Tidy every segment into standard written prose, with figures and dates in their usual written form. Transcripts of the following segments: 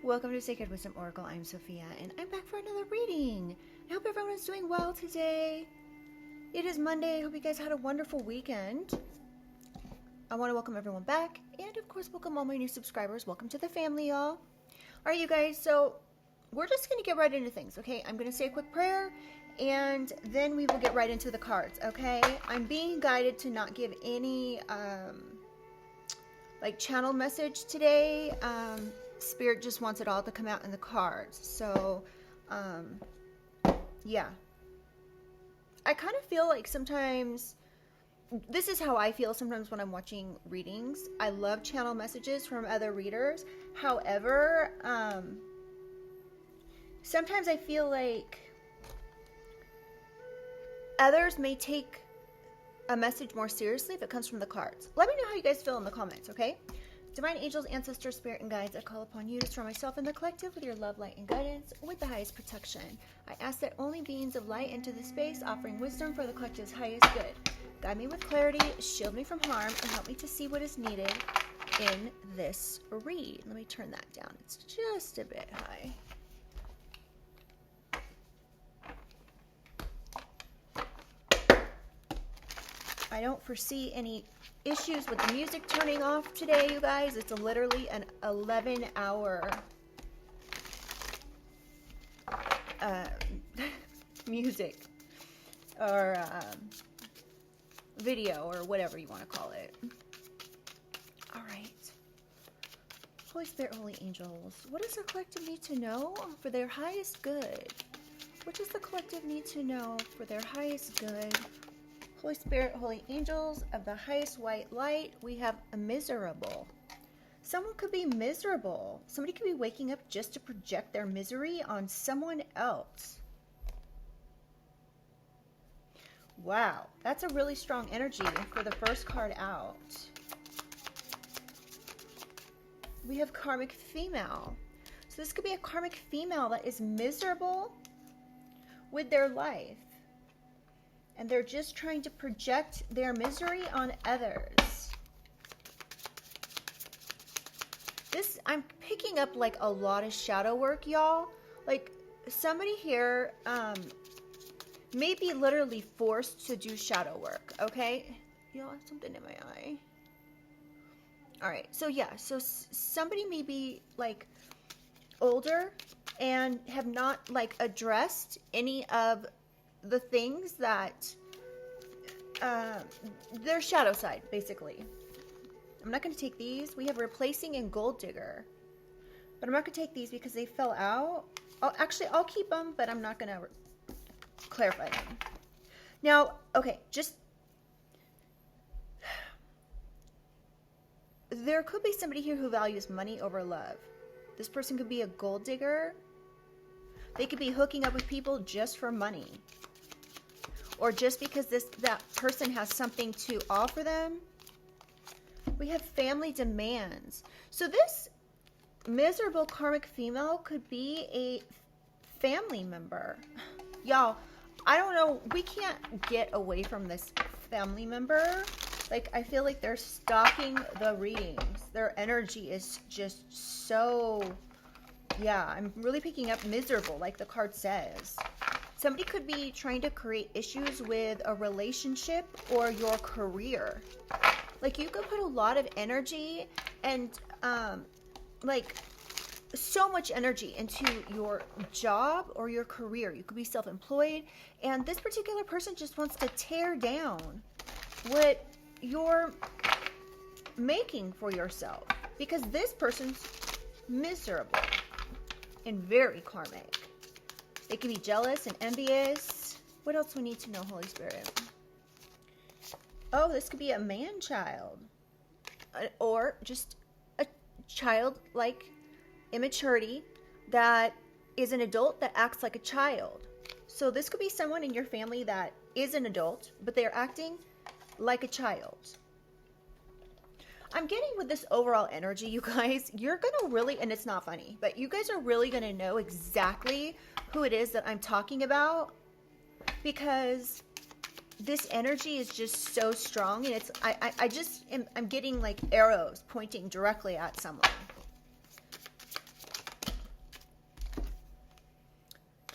Welcome to Sacred Wisdom Oracle. I'm Sophia, and I'm back for another reading. I hope everyone is doing well today. It is Monday. I hope you guys had a wonderful weekend. I want to welcome everyone back, and of course, welcome all my new subscribers. Welcome to the family, y'all. All right, you guys, so we're just going to get right into things, okay? I'm going to say a quick prayer, and then we will get right into the cards, okay? I'm being guided to not give any, channel message today. Spirit just wants it all to come out in the cards. So, yeah. I kind of feel like sometimes, this is how I feel sometimes when I'm watching readings. I love channel messages from other readers. However, sometimes I feel like others may take a message more seriously if it comes from the cards. Let me know how you guys feel in the comments, okay? Divine angels, ancestors, spirit, and guides, I call upon you to surround myself and the collective with your love, light, and guidance with the highest protection. I ask that only beings of light enter this space, offering wisdom for the collective's highest good. Guide me with clarity, shield me from harm, and help me to see what is needed in this read. Let me turn that down. It's just a bit high. I don't foresee any issues with the music turning off today, you guys. It's literally an 11-hour music or video or whatever you want to call it. All right. Holy Spirit, Holy Angels, what does the collective need to know for their highest good? What does the collective need to know for their highest good? Holy Spirit, Holy Angels of the highest white light, we have a miserable. Someone could be miserable. Somebody could be waking up just to project their misery on someone else. Wow, that's a really strong energy for the first card out. We have karmic female. So this could be a karmic female that is miserable with their life. And they're just trying to project their misery on others. This, I'm picking up like a lot of shadow work, y'all. Like somebody here may be literally forced to do shadow work, okay? Y'all have something in my eye. All right, so yeah, so somebody may be like older and have not like addressed any of the things that their shadow side, basically. I'm not going to take these. We have replacing and gold digger, but I'm not going to take these because they fell out. I'll keep them, but I'm not going to clarify them. Now, okay, just there could be somebody here who values money over love. This person could be a gold digger. They could be hooking up with people just for money. Or just because that person has something to offer them. We have family demands. So this miserable karmic female could be a family member. Y'all, I don't know. We can't get away from this family member. Like, I feel like they're stalking the readings. Their energy is just so, yeah, I'm really picking up miserable, like the card says. Somebody could be trying to create issues with a relationship or your career. Like, you could put a lot of energy and, like, so much energy into your job or your career. You could be self-employed, and this particular person just wants to tear down what you're making for yourself because this person's miserable and very karmic. They can be jealous and envious. What else do we need to know, Holy Spirit? Oh, this could be a man-child. Or just a child-like immaturity that is an adult that acts like a child. So this could be someone in your family that is an adult, but they're acting like a child. I'm getting with this overall energy, you guys, you're going to really, and it's not funny, but you guys are really going to know exactly who it is that I'm talking about because this energy is just so strong, and it's I'm getting like arrows pointing directly at someone.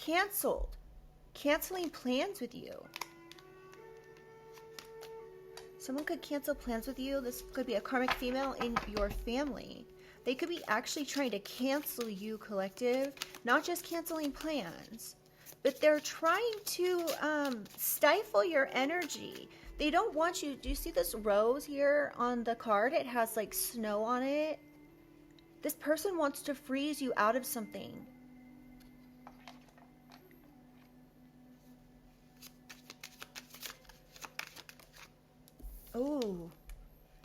canceling plans with you. Someone could cancel plans with you. This could be a karmic female in your family. They could be actually trying to cancel you, collective. Not just canceling plans, but they're trying to stifle your energy. They don't want you. Do you see this rose here on the card? It has like snow on it. This person wants to freeze you out of something. Oh,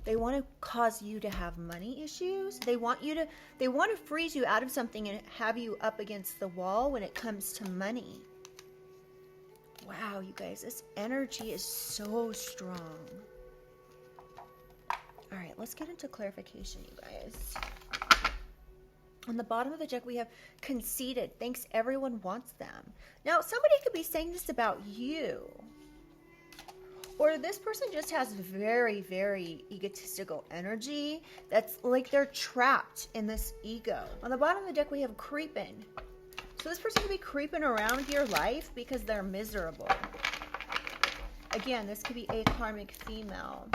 they want to cause you to have money issues. They want to freeze you out of something and have you up against the wall when it comes to money. Wow, you guys, this energy is so strong. All right, let's get into clarification, you guys. On the bottom of the deck, we have conceited. Thinks everyone wants them. Now, somebody could be saying this about you. Or this person just has very, very egotistical energy. That's like they're trapped in this ego. On the bottom of the deck, we have creeping. So this person could be creeping around your life because they're miserable. Again, this could be a karmic female.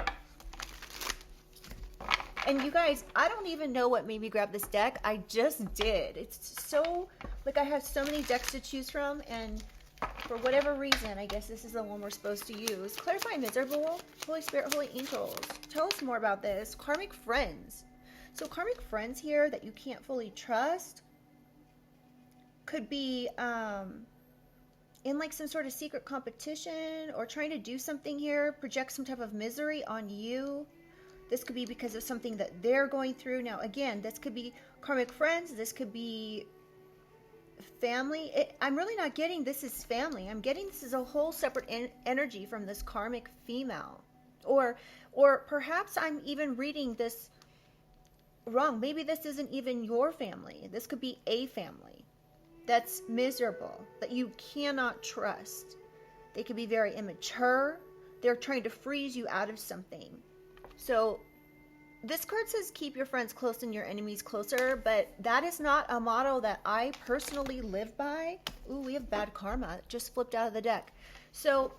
And you guys, I don't even know what made me grab this deck. I just did. It's so, like, I have so many decks to choose from, and for whatever reason, I guess this is the one we're supposed to use. Clarify miserable, Holy Spirit, Holy Angels. Tell us more about this. Karmic friends. So karmic friends here that you can't fully trust could be in like some sort of secret competition or trying to do something here, project some type of misery on you. This could be because of something that they're going through. Now, again, this could be karmic friends. This could be family. I'm really not getting this is family. I'm getting this is a whole separate energy from this karmic female. Or perhaps I'm even reading this wrong. Maybe this isn't even your family. This could be a family that's miserable, that you cannot trust. They could be very immature. They're trying to freeze you out of something. So this card says keep your friends close and your enemies closer, but that is not a motto that I personally live by. Ooh, we have bad karma. It just flipped out of the deck. So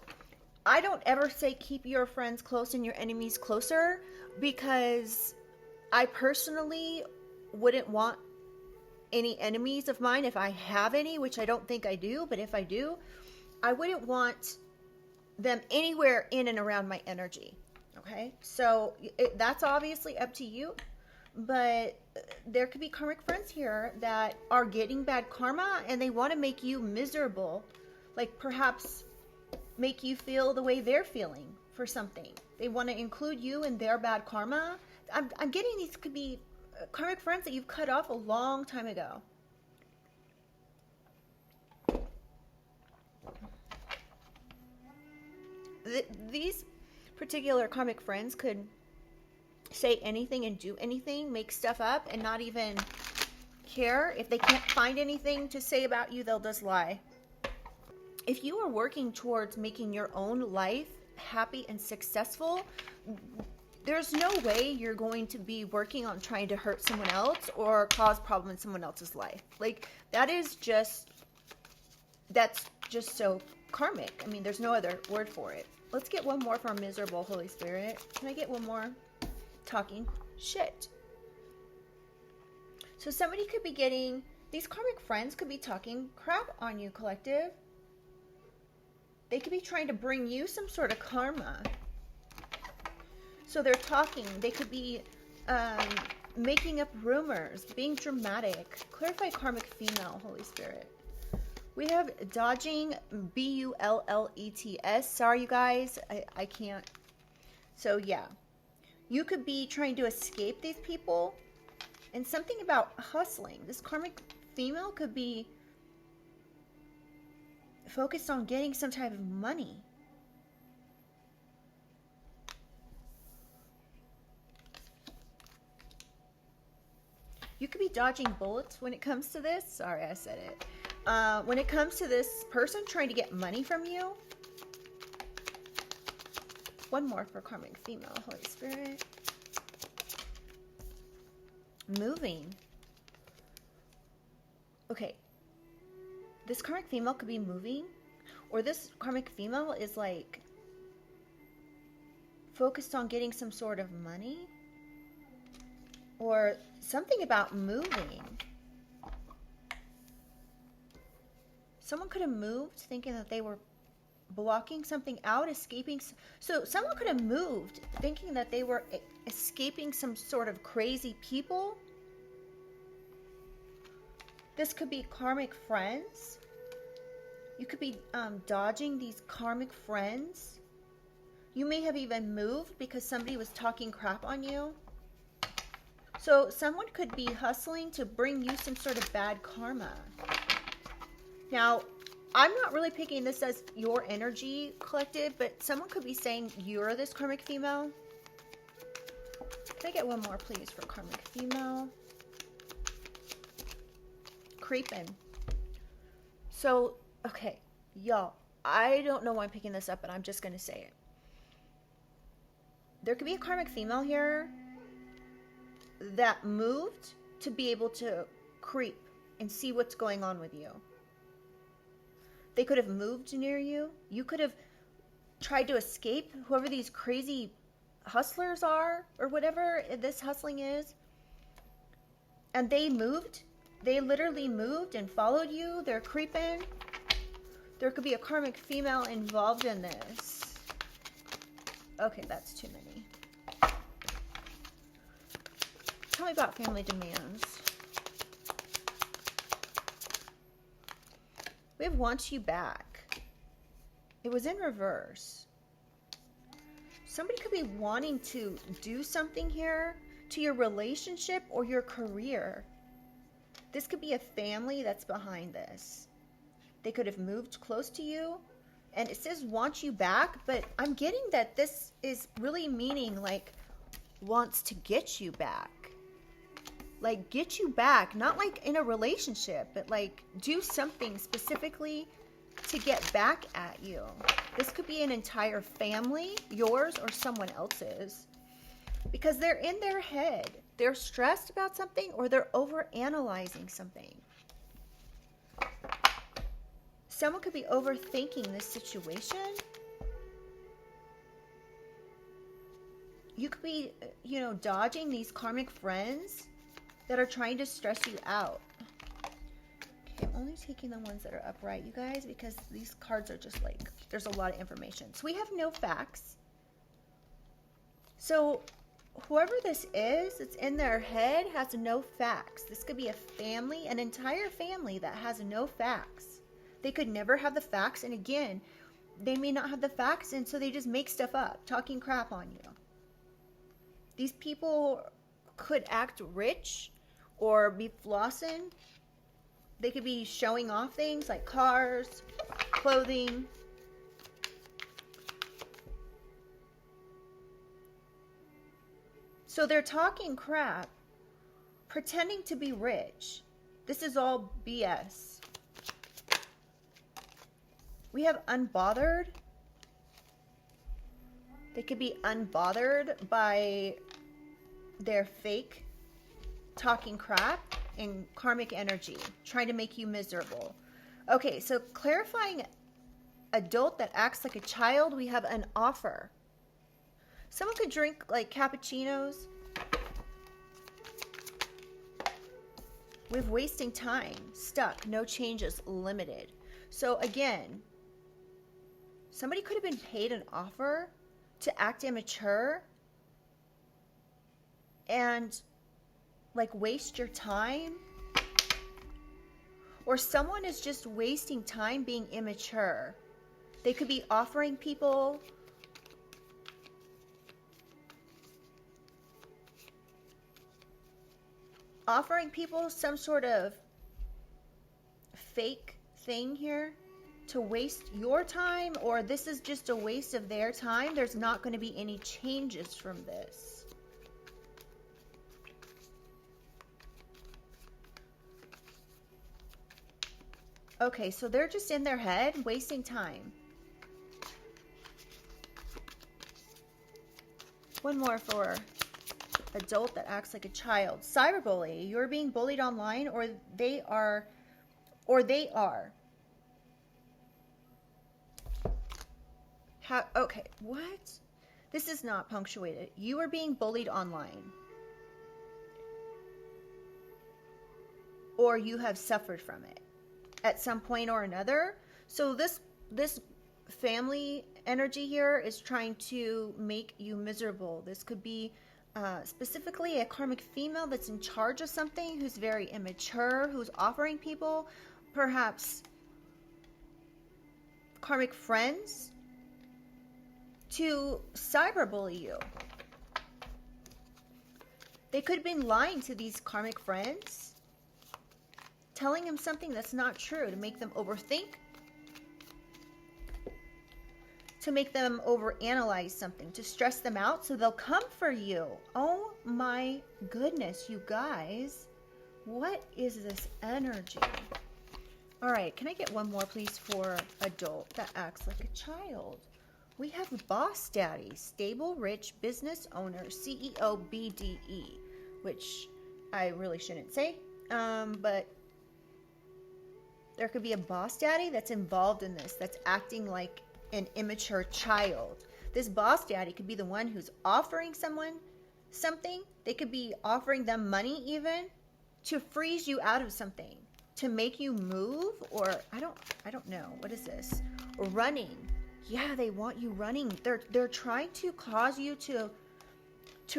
I don't ever say keep your friends close and your enemies closer, because I personally wouldn't want any enemies of mine if I have any, which I don't think I do, but if I do, I wouldn't want them anywhere in and around my energy. Okay, so that's obviously up to you, but there could be karmic friends here that are getting bad karma and they want to make you miserable, like perhaps make you feel the way they're feeling for something. They want to include you in their bad karma. I'm getting these could be karmic friends that you've cut off a long time ago. These particular karmic friends could say anything and do anything, make stuff up and not even care. If they can't find anything to say about you, they'll just lie. If you are working towards making your own life happy and successful, there's no way you're going to be working on trying to hurt someone else or cause problem in someone else's life. Like, that's just so karmic. I mean, there's no other word for it. Let's get one more from miserable Holy Spirit. Can I get one more? Talking shit. So somebody could be getting, these karmic friends could be talking crap on you, collective. They could be trying to bring you some sort of karma. So they're talking. They could be making up rumors, being dramatic. Clarify karmic female, Holy Spirit. We have dodging, B-U-L-L-E-T-S. Sorry, you guys. I can't. So, yeah. You could be trying to escape these people. And something about hustling. This karmic female could be focused on getting some type of money. You could be dodging bullets when it comes to this. Sorry, I said it. When it comes to this person trying to get money from you. One more for karmic female, Holy Spirit. Moving. Okay. This karmic female could be moving, or this karmic female is like focused on getting some sort of money, or something about moving. Someone could have moved thinking that they were blocking something out, escaping. So someone could have moved thinking that they were escaping some sort of crazy people. This could be karmic friends. You could be dodging these karmic friends. You may have even moved because somebody was talking crap on you. So someone could be hustling to bring you some sort of bad karma. Now, I'm not really picking this as your energy, collective, but someone could be saying you're this karmic female. Can I get one more, please, for karmic female? Creeping. So, okay, y'all, I don't know why I'm picking this up, but I'm just going to say it. There could be a karmic female here that moved to be able to creep and see what's going on with you. They could have moved near you. You could have tried to escape whoever these crazy hustlers are, or whatever this hustling is. And they moved. They literally moved and followed you. They're creeping. There could be a karmic female involved in this. Okay, that's too many. Tell me about family demands. We have wants you back. It was in reverse. Somebody could be wanting to do something here to your relationship or your career. This could be a family that's behind this. They could have moved close to you. And it says want you back, but I'm getting that this is really meaning like wants to get you back. Like get you back, not like in a relationship, but like do something specifically to get back at you. This could be an entire family, yours or someone else's, because they're in their head. They're stressed about something or they're overanalyzing something. Someone could be overthinking this situation. You could be, dodging these karmic friends that are trying to stress you out. Okay, I'm only taking the ones that are upright, you guys, because these cards are just like, there's a lot of information. So we have no facts. So whoever this is, it's in their head, has no facts. This could be a family, an entire family that has no facts. They could never have the facts. And again, they may not have the facts, and so they just make stuff up, talking crap on you. These people could act rich or be flossing. They could be showing off things like cars, clothing. So they're talking crap, pretending to be rich. This is all BS. We have unbothered. They could be unbothered by their fake talking crap and karmic energy, trying to make you miserable. Okay, so clarifying adult that acts like a child, we have an offer. Someone could drink like cappuccinos. We have wasting time, stuck, no changes, limited. So again, somebody could have been paid an offer to act immature and like waste your time, or someone is just wasting time being immature. They could be offering people some sort of fake thing here to waste your time, or this is just a waste of their time. There's not going to be any changes from this. Okay, so they're just in their head, wasting time. One more for adult that acts like a child. Cyberbully. You're being bullied online, or they are. Okay, what? This is not punctuated. You are being bullied online. Or you have suffered from it at some point or another. So this family energy here is trying to make you miserable. This could be specifically a karmic female that's in charge of something, who's very immature, who's offering people perhaps karmic friends to cyberbully you. They could have been lying to these karmic friends, telling them something that's not true to make them overthink, to make them overanalyze something, to stress them out so they'll come for you. Oh my goodness, you guys. What is this energy? All right, can I get one more, please, for adult that acts like a child? We have boss daddy, stable, rich, business owner, CEO, BDE, which I really shouldn't say, but there could be a boss daddy that's involved in this, that's acting like an immature child. This boss daddy could be the one who's offering someone something. They could be offering them money even to freeze you out of something, to make you move, or I don't know. What is this? Running. Yeah, they want you running. They're trying to cause you to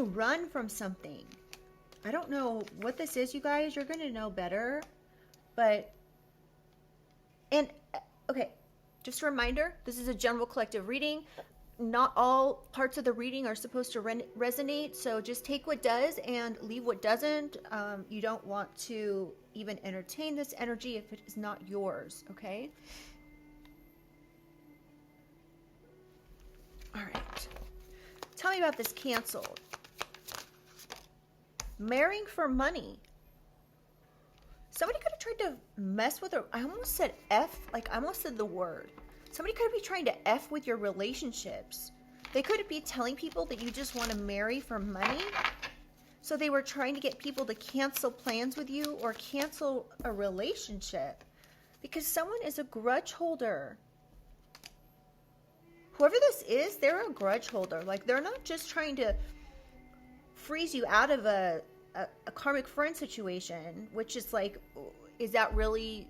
run from something. I don't know what this is, you guys. You're going to know better. But okay, just a reminder, this is a general collective reading. Not all parts of the reading are supposed to resonate, so just take what does and leave what doesn't. You don't want to even entertain this energy if it is not yours, okay? All right. Tell me about this canceled. Marrying for money. Somebody could have tried to mess with her. I almost said F, like I almost said the word. Somebody could be trying to F with your relationships. They could be telling people that you just want to marry for money. So they were trying to get people to cancel plans with you or cancel a relationship because someone is a grudge holder. Whoever this is, they're a grudge holder. Like, they're not just trying to freeze you out of a karmic friend situation, which is like, is that really,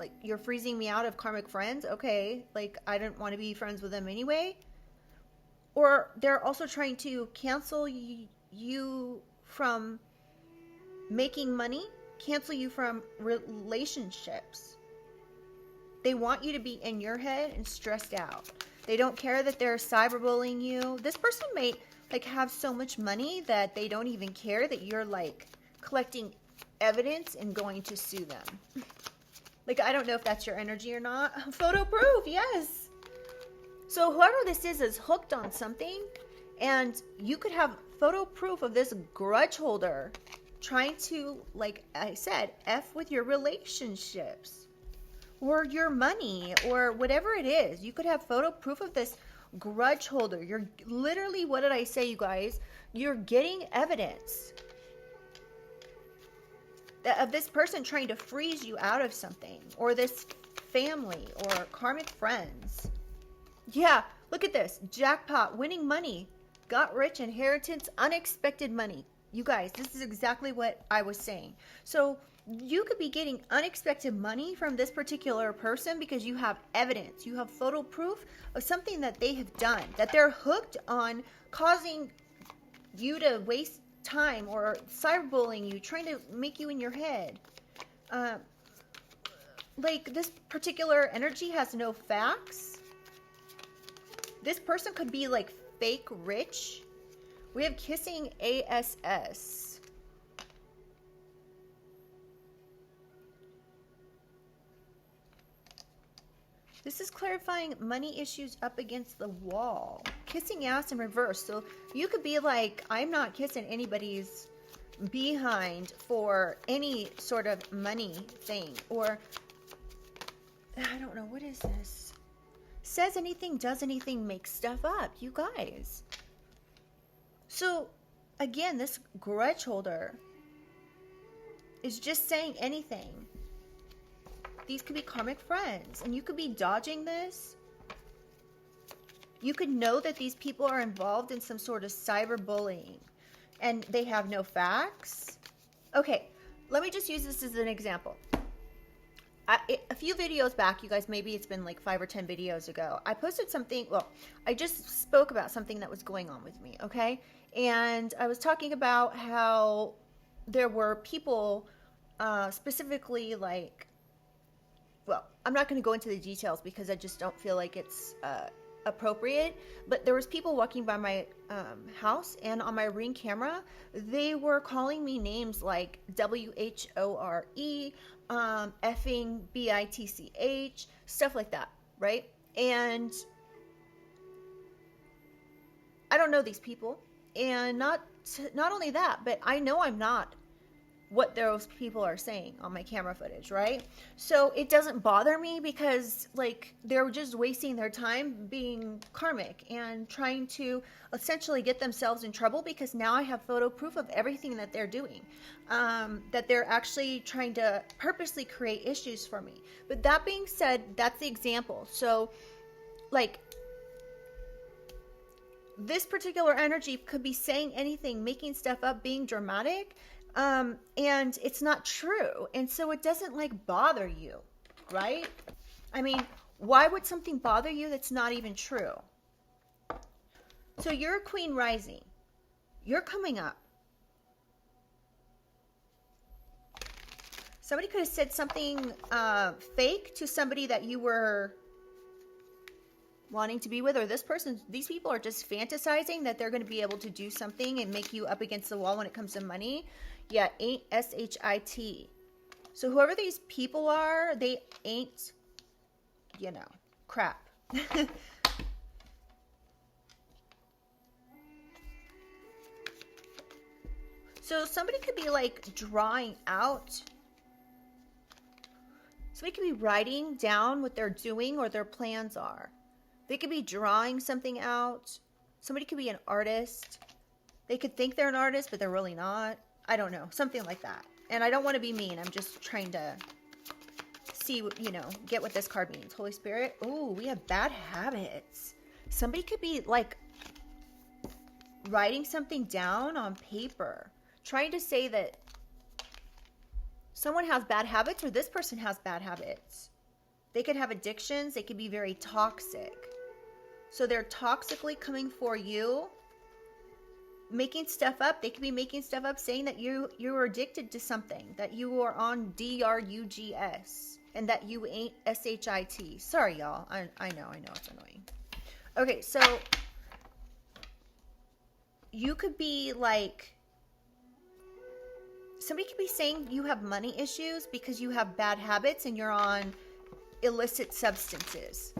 like, you're freezing me out of karmic friends? Okay, like, I didn't want to be friends with them anyway. Or they're also trying to cancel you from making money, cancel you from relationships. They want you to be in your head and stressed out. They don't care that they're cyberbullying you. This person may like have so much money that they don't even care that you're like collecting evidence and going to sue them. Like, I don't know if that's your energy or not. Photo proof, yes. So whoever this is hooked on something, and you could have photo proof of this grudge holder trying to, like I said, F with your relationships or your money or whatever it is. You could have photo proof of this grudge holder. You're literally, what did I say, you guys? You're getting evidence of this person trying to freeze you out of something, or this family or karmic friends. Yeah, look at this. Jackpot, winning money, got rich, inheritance, unexpected money. You guys, this is exactly what I was saying. So you could be getting unexpected money from this particular person because you have evidence. You have photo proof of something that they have done, that they're hooked on, causing you to waste time or cyberbullying you, trying to make you in your head. Like, this particular energy has no facts. This person could be like fake rich. We have kissing ASS. This is clarifying money issues up against the wall. Kissing ass in reverse. So you could be like, I'm not kissing anybody's behind for any sort of money thing. Or, I don't know, what is this? Says anything, does anything, makes stuff up. You guys. So, again, this grudge holder is just saying anything. These could be karmic friends, and you could be dodging this You could know that these people are involved in some sort of cyberbullying and they have no facts. Okay, let me just use this as an example. A few videos back, you guys, maybe it's been like 5 or 10 videos ago, I posted something, well, I just spoke about something that was going on with me, okay? And I was talking about how there were people, specifically like, well, I'm not going to go into the details because I just don't feel like it's appropriate, but there was people walking by my house, and on my Ring camera, they were calling me names like WHORE, effing BITCH, stuff like that, right? And I don't know these people, and not only that, but I know I'm not what those people are saying on my camera footage, right? So it doesn't bother me because like they're just wasting their time being karmic and trying to essentially get themselves in trouble, because now I have photo proof of everything that they're doing, that they're actually trying to purposely create issues for me. But that being said, that's the example. So like this particular energy could be saying anything, making stuff up, being dramatic, and it's not true. And so it doesn't like bother you, right? I mean, why would something bother you that's not even true? So you're a queen rising. You're coming up. Somebody could have said something fake to somebody that you were wanting to be with, or these people are just fantasizing that they're going to be able to do something and make you up against the wall when it comes to money. Yeah, ain't SHIT. So whoever these people are, they ain't, you know, crap. So somebody could be like drawing out. Somebody could be writing down what they're doing or their plans are. They could be drawing something out. Somebody could be an artist. They could think they're an artist, but they're really not. I don't know. Something like that. And I don't want to be mean. I'm just trying to see, you know, get what this card means. Holy Spirit. Ooh, we have bad habits. Somebody could be like writing something down on paper, trying to say that someone has bad habits or this person has bad habits. They could have addictions. They could be very toxic. So they're toxically coming for you, making stuff up. They could be making stuff up saying that you're addicted to something, that you are on drugs, and that you ain't SHIT. Sorry, y'all. I know it's annoying. Okay, so you could be like, somebody could be saying you have money issues because you have bad habits and you're on illicit substances,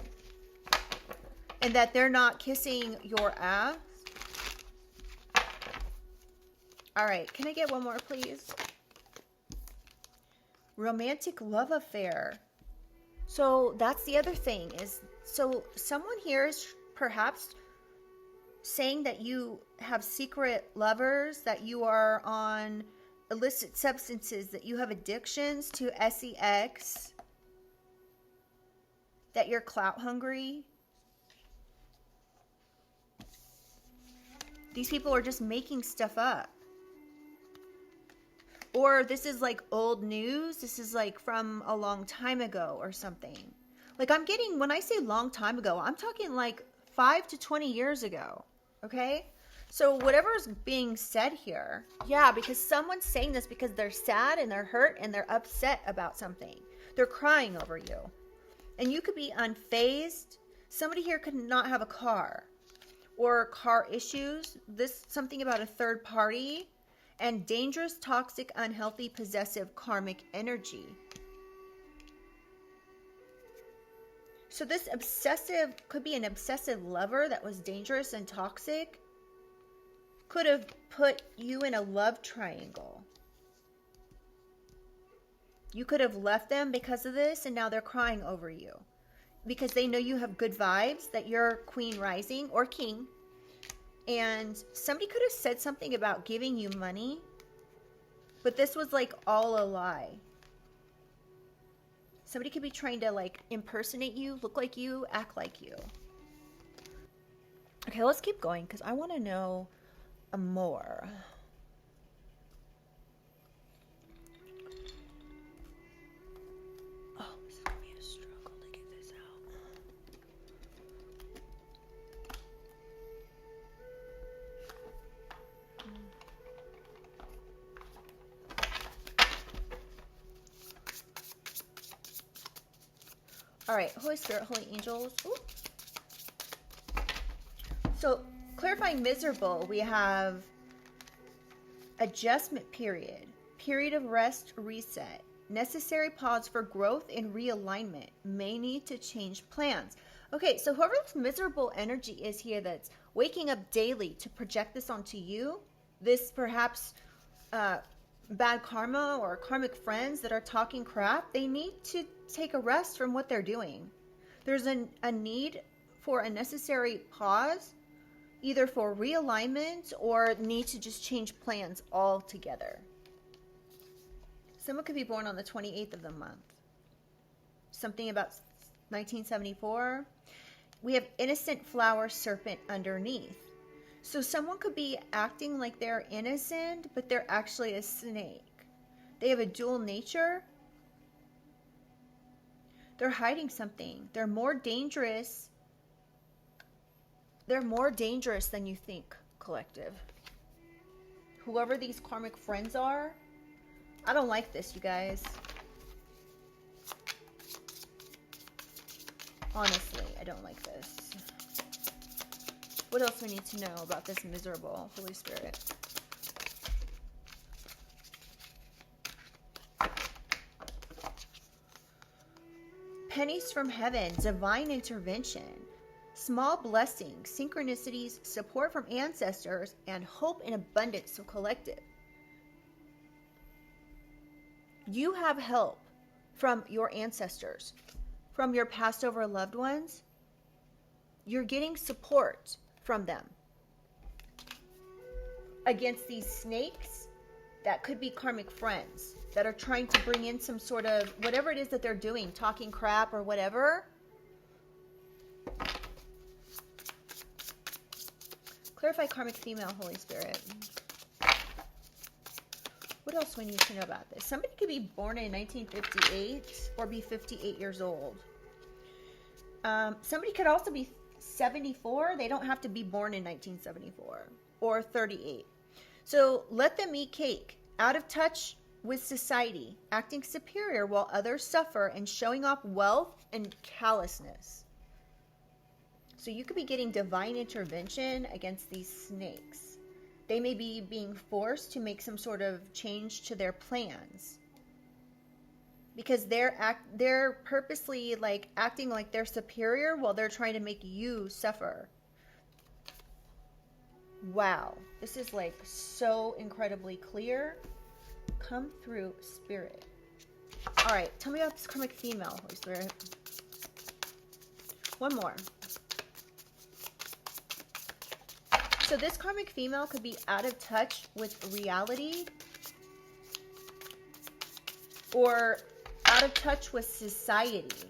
and that they're not kissing your ass. All right, can I get one more, please? Romantic love affair. So that's the other thing is, so someone here is perhaps saying that you have secret lovers, that you are on illicit substances, that you have addictions to sex, that you're clout hungry. These people are just making stuff up. Or this is like old news. This is like from a long time ago or something. Like I'm getting, when I say long time ago, I'm talking like 5 to 20 years ago. Okay? So whatever is being said here, yeah, because someone's saying this because they're sad and they're hurt and they're upset about something. They're crying over you. And you could be unfazed. Somebody here could not have a car or car issues. This something about a third party and dangerous, toxic, unhealthy, possessive, karmic energy. So this obsessive could be an obsessive lover that was dangerous and toxic. Could have put you in a love triangle. You could have left them because of this, and now they're crying over you. Because they know you have good vibes, that you're queen rising or king. And somebody could have said something about giving you money, but this was like all a lie. Somebody could be trying to like impersonate you, look like you, act like you. Okay, let's keep going because I want to know more. Oh, this is going to be a struggle to get this out. All right, Holy Spirit, Holy Angels. Ooh. So, clarifying miserable, we have adjustment period, period of rest, reset, necessary pause for growth and realignment, may need to change plans. Okay, so whoever this miserable energy is here that's waking up daily to project this onto you, this perhaps bad karma or karmic friends that are talking crap, they need to take a rest from what they're doing. There's a need for a necessary pause, either for realignment or need to just change plans altogether. Someone could be born on the 28th of the month. Something about 1974. We have innocent flower serpent underneath. So someone could be acting like they're innocent, but they're actually a snake. They have a dual nature. They're hiding something. They're more dangerous. They're more dangerous than you think, collective. Whoever these karmic friends are, I don't like this, you guys. Honestly, I don't like this. What else we need to know about this miserable Holy Spirit? Pennies from heaven, divine intervention, small blessings, synchronicities, support from ancestors, and hope in abundance. So collective, you have help from your ancestors, from your passed over loved ones. You're getting support from them against these snakes that could be karmic friends that are trying to bring in some sort of whatever it is that they're doing, talking crap or whatever. Clarify karmic female, Holy Spirit. What else we need to know about this? Somebody could be born in 1958 or be 58 years old. Somebody could also be 74. They don't have to be born in 1974 or 38. So let them eat cake. Out of touch with society, acting superior while others suffer, and showing off wealth and callousness. So you could be getting divine intervention against these snakes. They may be being forced to make some sort of change to their plans because they're purposely like acting like they're superior while they're trying to make you suffer. Wow, this is like so incredibly clear. Come through, Spirit. All right, tell me about this karmic female, Holy Spirit. One more. So this karmic female could be out of touch with reality or out of touch with society.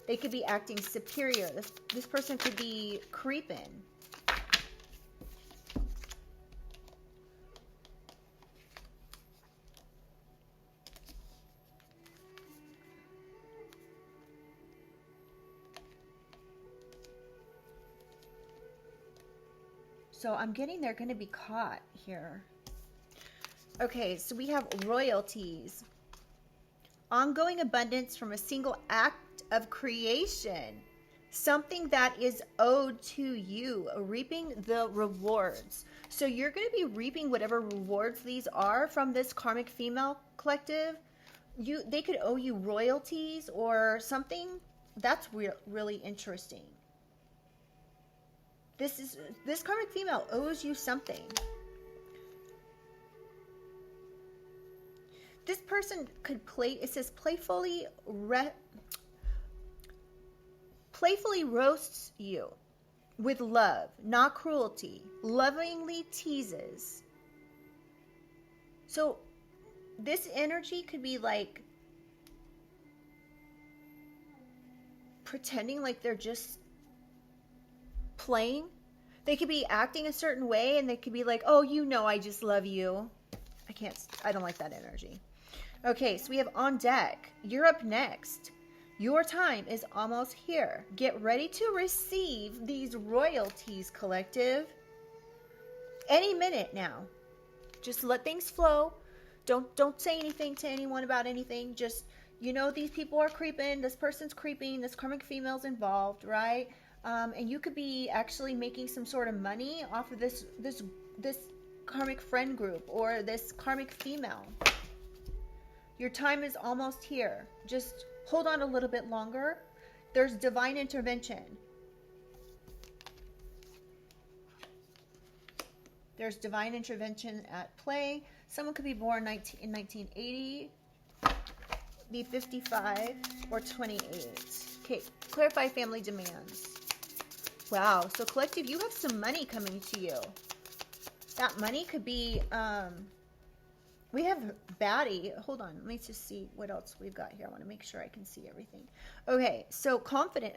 They could be acting superior. This person could be creeping. So I'm getting they're going to be caught here. Okay, so we have royalties. Ongoing abundance from a single act of creation. Something that is owed to you. Reaping the rewards. So you're going to be reaping whatever rewards these are from this karmic female collective. They could owe you royalties or something. That's really interesting. This karmic female owes you something. This person could it says playfully roasts you with love, not cruelty, lovingly teases. So this energy could be like pretending like they're just playing. They could be acting a certain way, and they could be like, oh, you know, I just love you. I don't like that energy. Okay, so we have on deck. You're up next. Your time is almost here. Get ready to receive these royalties, collective. Any minute now. Just let things flow. Don't say anything to anyone about anything. Just, you know, these people are creeping. This person's creeping. This karmic female's involved, right? And you could be actually making some sort of money off of this karmic friend group or this karmic female. Your time is almost here. Just hold on a little bit longer. There's divine intervention. There's divine intervention at play. Someone could be born in 1980, be 55, or 28. Okay, clarify family demands. Wow, so collective, you have some money coming to you. That money could be, we have baddie. Hold on, let me just see what else we've got here. I want to make sure I can see everything. Okay, so confident,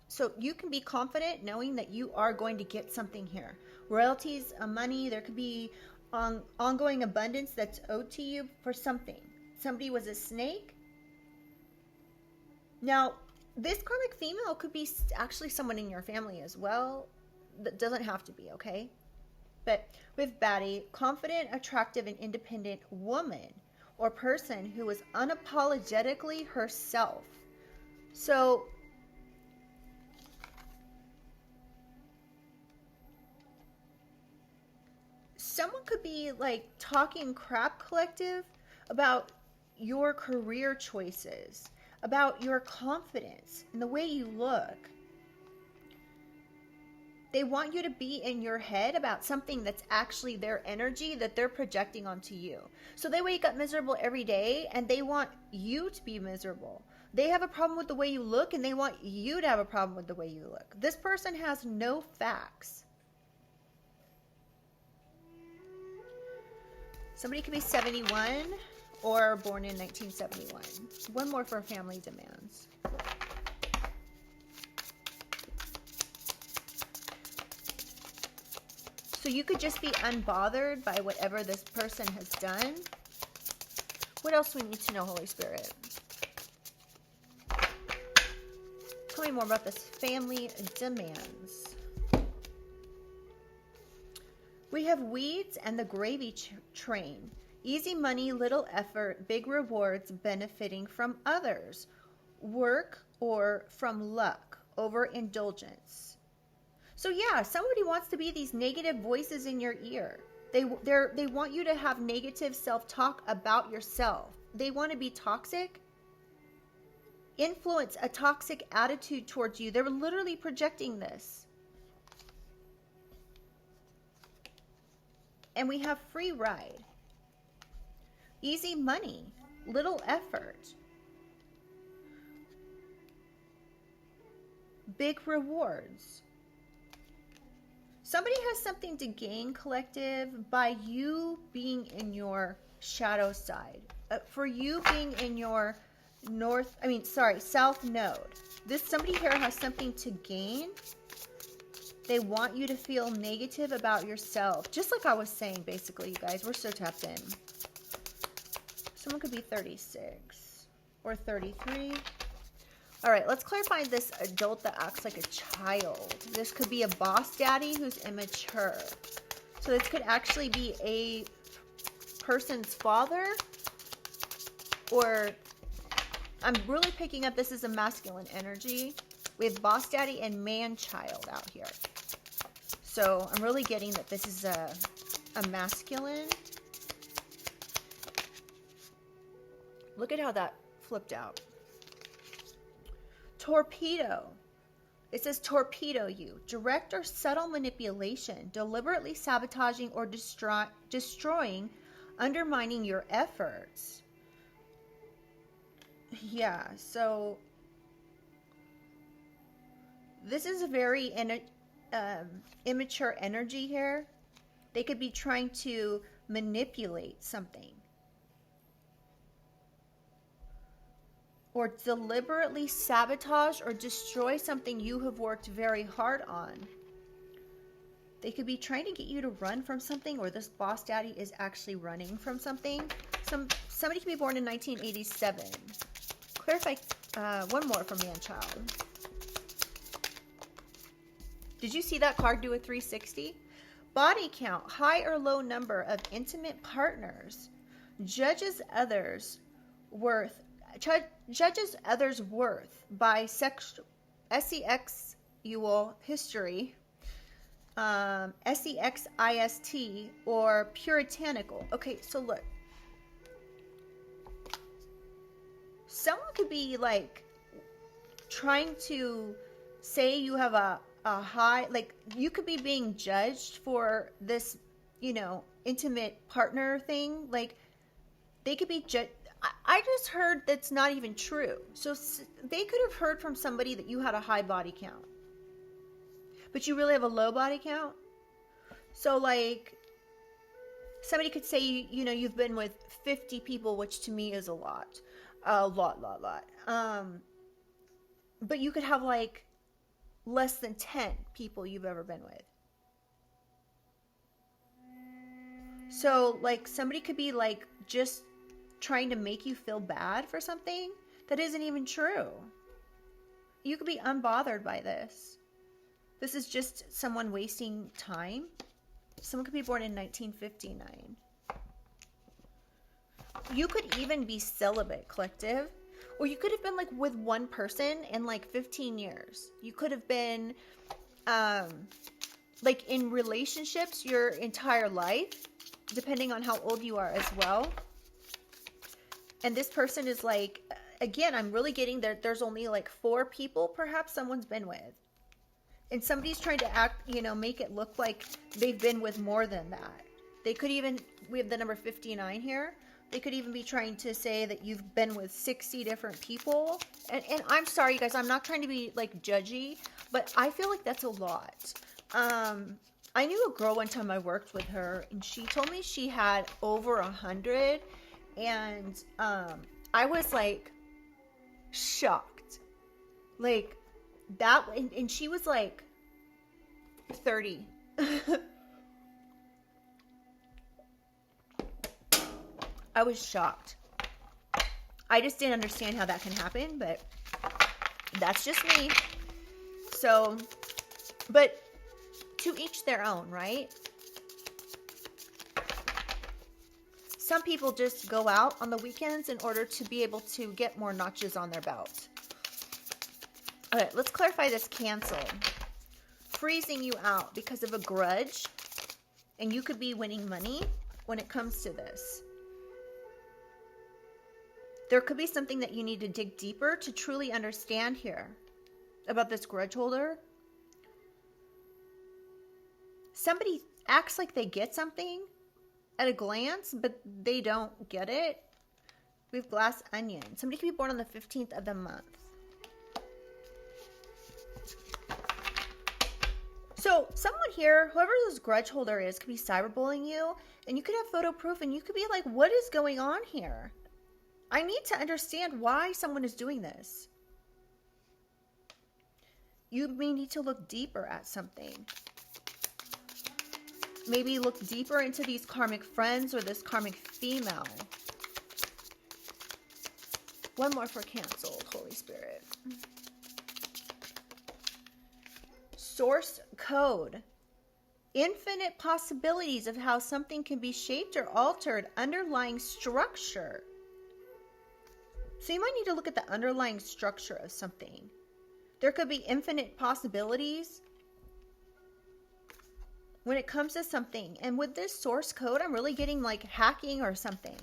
so you can be confident knowing that you are going to get something here. Royalties, money, there could be ongoing abundance that's owed to you for something. Somebody was a snake. Now, this karmic female could be actually someone in your family as well. That doesn't have to be, okay? But with baddie, confident, attractive, and independent woman or person who is unapologetically herself. So, someone could be like talking crap, collective, about your career choices, about your confidence and the way you look. They want you to be in your head about something that's actually their energy that they're projecting onto you. So they wake up miserable every day and they want you to be miserable. They have a problem with the way you look and they want you to have a problem with the way you look. This person has no facts. Somebody could be 71 or born in 1971. One more for family demands. So you could just be unbothered by whatever this person has done. What else do we need to know, Holy Spirit? Tell me more about this family demands. We have weeds and the gravy train. Easy money, little effort, big rewards, benefiting from others. Work or from luck, overindulgence. So yeah, somebody wants to be these negative voices in your ear. They want you to have negative self-talk about yourself. They want to be toxic. Influence a toxic attitude towards you. They're literally projecting this. And we have free ride. Easy money, little effort. Big rewards. Somebody has something to gain, collective, by you being in your shadow side. For you being in your south node. Somebody here has something to gain. They want you to feel negative about yourself. Just like I was saying, basically, you guys, we're so tapped in. Someone could be 36 or 33. All right, let's clarify this adult that acts like a child. This could be a boss daddy who's immature. So this could actually be a person's father, or I'm really picking up this is a masculine energy with boss daddy and man-child out here. So I'm really getting that this is a masculine. Look at how that flipped out. Torpedo. It says torpedo you. Direct or subtle manipulation, deliberately sabotaging or destroying, undermining your efforts. Yeah, so this is a very immature energy here. They could be trying to manipulate something. Or deliberately sabotage or destroy something you have worked very hard on. They could be trying to get you to run from something, or this boss daddy is actually running from something. Somebody can be born in 1987. Clarify one more for man-child. Did you see that card do a 360? Body count, high or low number of intimate partners. Judges others' worth by sexual history, sexist, or puritanical. Okay, so look. Someone could be like trying to say you have a high, like you could be being judged for this, you know, intimate partner thing. Like they could be judged. I just heard that's not even true. So they could have heard from somebody that you had a high body count, but you really have a low body count. So like somebody could say, you know, you've been with 50 people, which to me is a lot. But you could have like less than 10 people you've ever been with. So like somebody could be like just trying to make you feel bad for something that isn't even true. You could be unbothered by this. This is just someone wasting time. Someone could be born in 1959. You could even be celibate, collective. Or you could have been like with one person in like 15 years. You could have been like in relationships your entire life, depending on how old you are as well. And this person is like, again, I'm really getting there's only like 4 people perhaps someone's been with. And somebody's trying to act, you know, make it look like they've been with more than that. They could even, we have the number 59 here. They could even be trying to say that you've been with 60 different people. And I'm sorry, you guys, I'm not trying to be like judgy, but I feel like that's a lot. I knew a girl one time, I worked with her, and she told me she had over 100. And I was like shocked. Like that, and she was like 30. I was shocked. I just didn't understand how that can happen, but that's just me. So, but to each their own, right? Some people just go out on the weekends in order to be able to get more notches on their belt. Okay, let's clarify this cancel. Freezing you out because of a grudge, and you could be winning money when it comes to this. There could be something that you need to dig deeper to truly understand here about this grudge holder. Somebody acts like they get something at a glance, but they don't get it. We have glass onion. Somebody could be born on the 15th of the month. So someone here, whoever this grudge holder is, could be cyberbullying you, and you could have photo proof, and you could be like, what is going on here? I need to understand why someone is doing this. You may need to look deeper at something. Maybe look deeper into these karmic friends or this karmic female. One more for canceled, Holy Spirit. Source code. Infinite possibilities of how something can be shaped or altered. Underlying structure. So you might need to look at the underlying structure of something. There could be infinite possibilities when it comes to something. And with this source code, I'm really getting like hacking or something.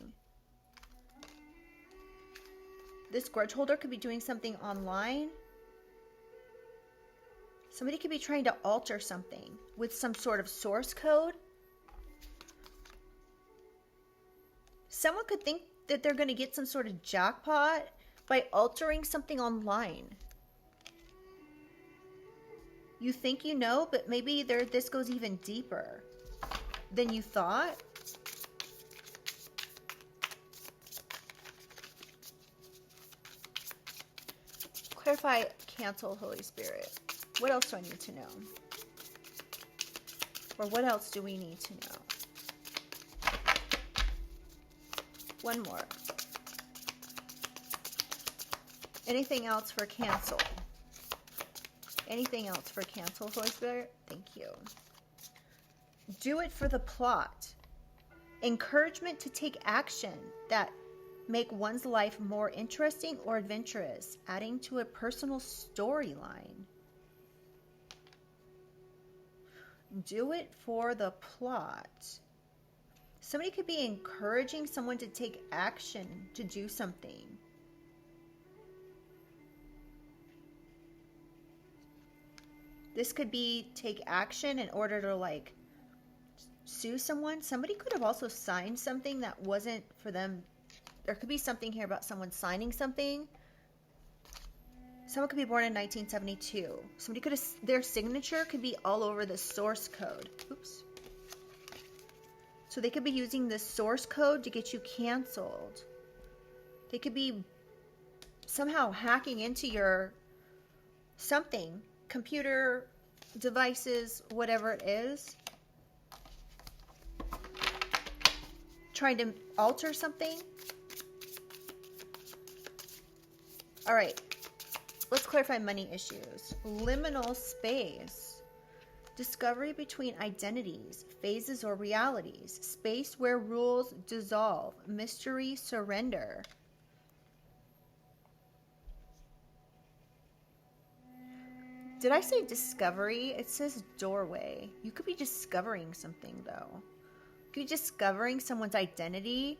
This grudge holder could be doing something online. Somebody could be trying to alter something with some sort of source code. Someone could think that they're going to get some sort of jackpot by altering something online. You think you know, but maybe this goes even deeper than you thought. Clarify, cancel, Holy Spirit. What else do I need to know? Or what else do we need to know? One more. Anything else for cancel? Anything else for cancel, Holy Spirit? Thank you. Do it for the plot. Encouragement to take action that make one's life more interesting or adventurous, adding to a personal storyline. Do it for the plot. Somebody could be encouraging someone to take action to do something. This could be take action in order to like sue someone. Somebody could have also signed something that wasn't for them. There could be something here about someone signing something. Someone could be born in 1972. Somebody could have, their signature could be all over the source code. Oops. So they could be using the source code to get you canceled. They could be somehow hacking into your something, computer, devices, whatever it is. Trying to alter something. All right. Let's clarify money issues. Liminal space. Discovery between identities, phases, or realities. Space where rules dissolve. Mystery surrender. Did I say discovery? It says doorway. You could be discovering something though. You could be discovering someone's identity.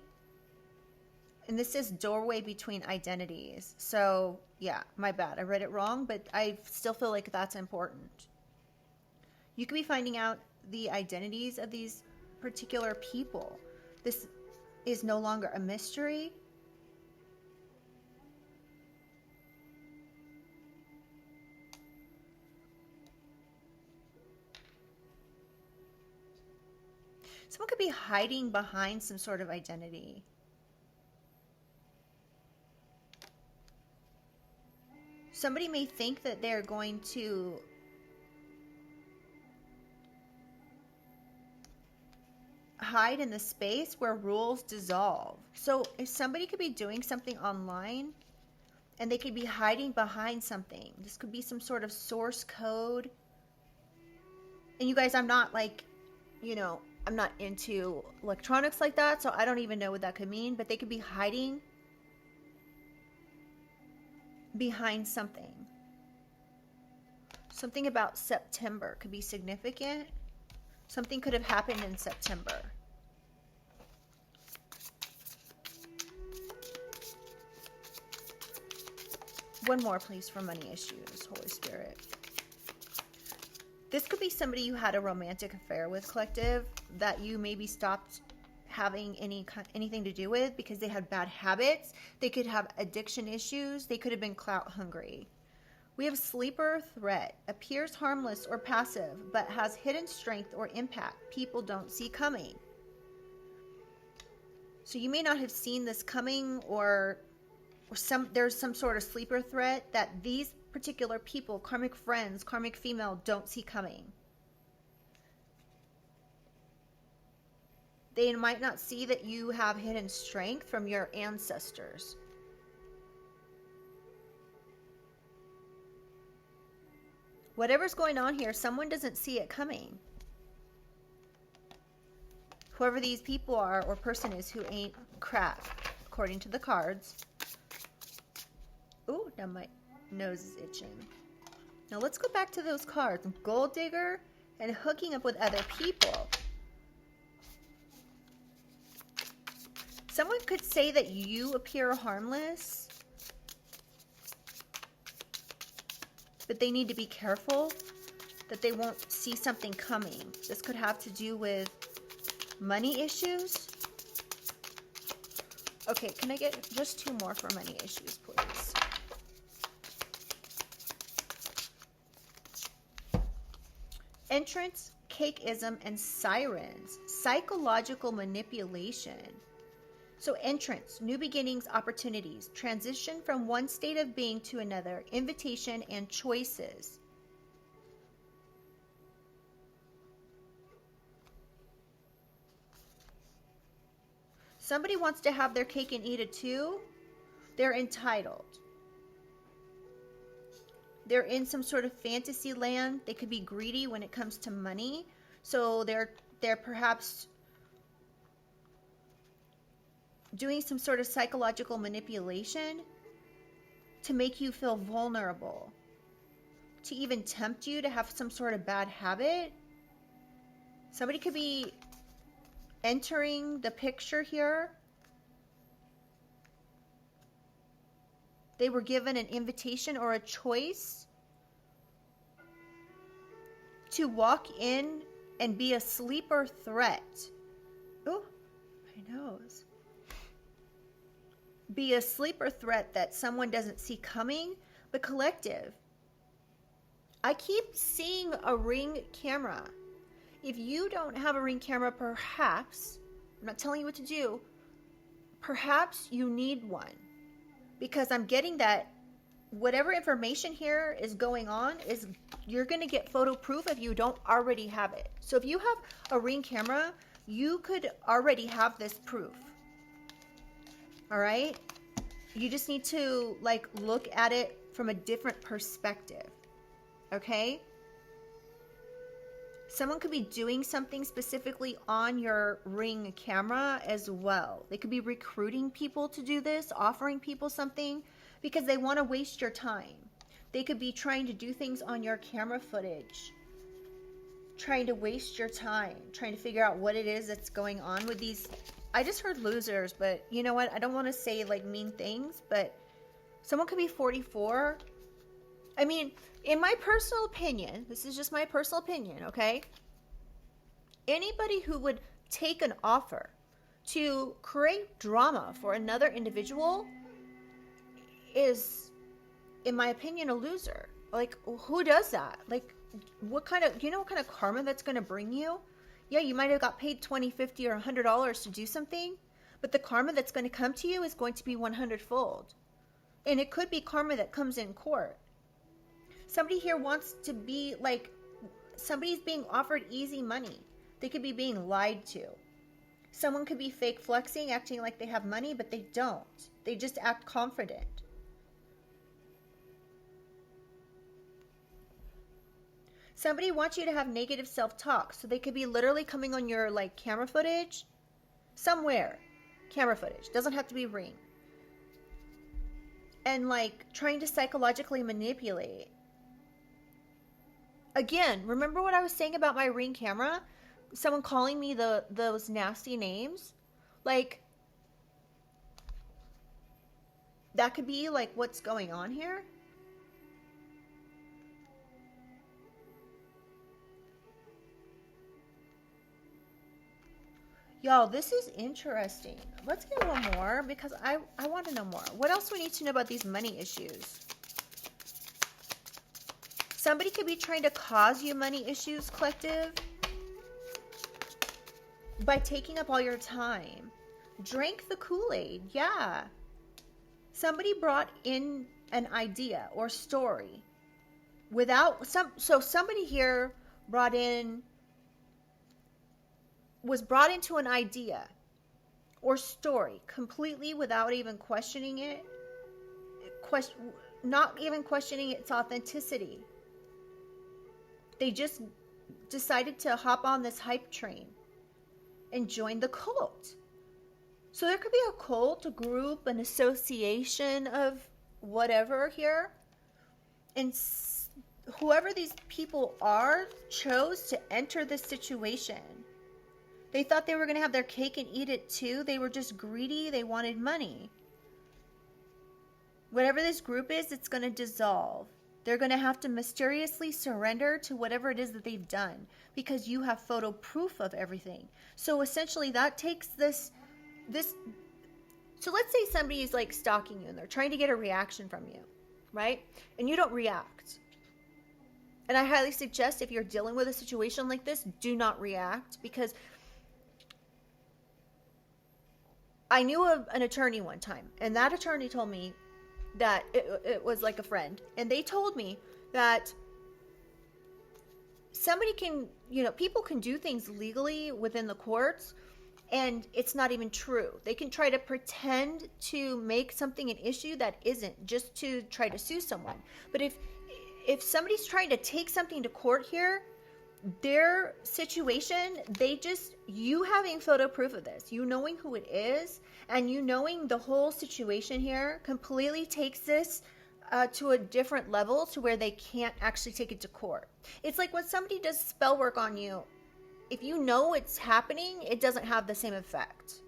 And this is doorway between identities. So, yeah, my bad. I read it wrong, but I still feel like that's important. You could be finding out the identities of these particular people. This is no longer a mystery. Someone could be hiding behind some sort of identity. Somebody may think that they're going to hide in the space where rules dissolve. So if somebody could be doing something online and they could be hiding behind something. This could be some sort of source code. And you guys, I'm not like, I'm not into electronics like that, so I don't even know what that could mean, but they could be hiding behind something. Something about September could be significant. Something could have happened in September. One more, please, for money issues, Holy Spirit. This could be somebody you had a romantic affair with, collective, that you maybe stopped having anything to do with because they had bad habits. They could have addiction issues. They could have been clout hungry. We have sleeper threat. Appears harmless or passive, but has hidden strength or impact people don't see coming. So you may not have seen this coming, or there's some sort of sleeper threat that these particular people, karmic friends, karmic female, don't see coming. They might not see that you have hidden strength from your ancestors. Whatever's going on here, someone doesn't see it coming. Whoever these people are or person is who ain't crap, according to the cards. Ooh, now my nose is itching. Now let's go back to those cards. Gold digger and hooking up with other people. Someone could say that you appear harmless, but they need to be careful that they won't see something coming. This could have to do with money issues. Okay, can I get just 2 more for money issues, please? Entrance, cakeism, and sirens. Psychological manipulation. So entrance, new beginnings, opportunities, transition from one state of being to another, invitation, and choices. Somebody wants to have their cake and eat it too. They're entitled. They're in some sort of fantasy land. They could be greedy when it comes to money. So they're perhaps doing some sort of psychological manipulation to make you feel vulnerable, to even tempt you to have some sort of bad habit. Somebody could be entering the picture here. They were given an invitation or a choice to walk in and be a sleeper threat. Oh, my nose. Be a sleeper threat that someone doesn't see coming, but collective. I keep seeing a Ring camera. If you don't have a Ring camera, perhaps, I'm not telling you what to do, perhaps you need one. Because I'm getting that whatever information here is going on is you're going to get photo proof if you don't already have it. So if you have a Ring camera, you could already have this proof. All right? You just need to like look at it from a different perspective. Okay? Someone could be doing something specifically on your Ring camera as well. They could be recruiting people to do this, offering people something because they want to waste your time. They could be trying to do things on your camera footage, trying to waste your time, trying to figure out what it is that's going on with these. I just heard losers, but you know what? I don't want to say like mean things, but someone could be 44. I mean, in my personal opinion, this is just my personal opinion, okay? Anybody who would take an offer to create drama for another individual is, in my opinion, a loser. Like, who does that? Like, what kind of, you know what kind of karma that's going to bring you? Yeah, you might have got paid $20, $50, or $100 to do something, but the karma that's going to come to you is going to be 100-fold. And it could be karma that comes in court. Somebody here wants to be like, somebody's being offered easy money. They could be being lied to. Someone could be fake flexing, acting like they have money, but they don't. They just act confident. Somebody wants you to have negative self-talk. So they could be literally coming on your like camera footage somewhere. Camera footage. Doesn't have to be Ring. And like trying to psychologically manipulate. Again, remember what I was saying about my Ring camera? Someone calling me those nasty names? Like, that could be like what's going on here. Y'all, this is interesting. Let's get one more because I want to know more. What else do we need to know about these money issues? Somebody could be trying to cause you money issues, collective, by taking up all your time. Drank the Kool-Aid, yeah. Somebody brought in an idea or story without so somebody here was brought into an idea or story completely without even questioning it, not even questioning its authenticity. They just decided to hop on this hype train and join the cult. So there could be a cult, a group, an association of whatever here. And whoever these people are chose to enter this situation. They thought they were going to have their cake and eat it too. They were just greedy. They wanted money. Whatever this group is, it's going to dissolve. They're going to have to mysteriously surrender to whatever it is that they've done because you have photo proof of everything. So essentially that takes this. So let's say somebody is like stalking you and they're trying to get a reaction from you, right? And you don't react. And I highly suggest if you're dealing with a situation like this, do not react because I knew an attorney one time and that attorney told me that it was like a friend. And they told me that somebody can, people can do things legally within the courts and it's not even true. They can try to pretend to make something an issue that isn't, just to try to sue someone. But if somebody's trying to take something to court here, their situation, you having photo proof of this, you knowing who it is, and you knowing the whole situation here completely takes this to a different level, to where they can't actually take it to court. It's like when somebody does spell work on you, if you know it's happening, it doesn't have the same effect.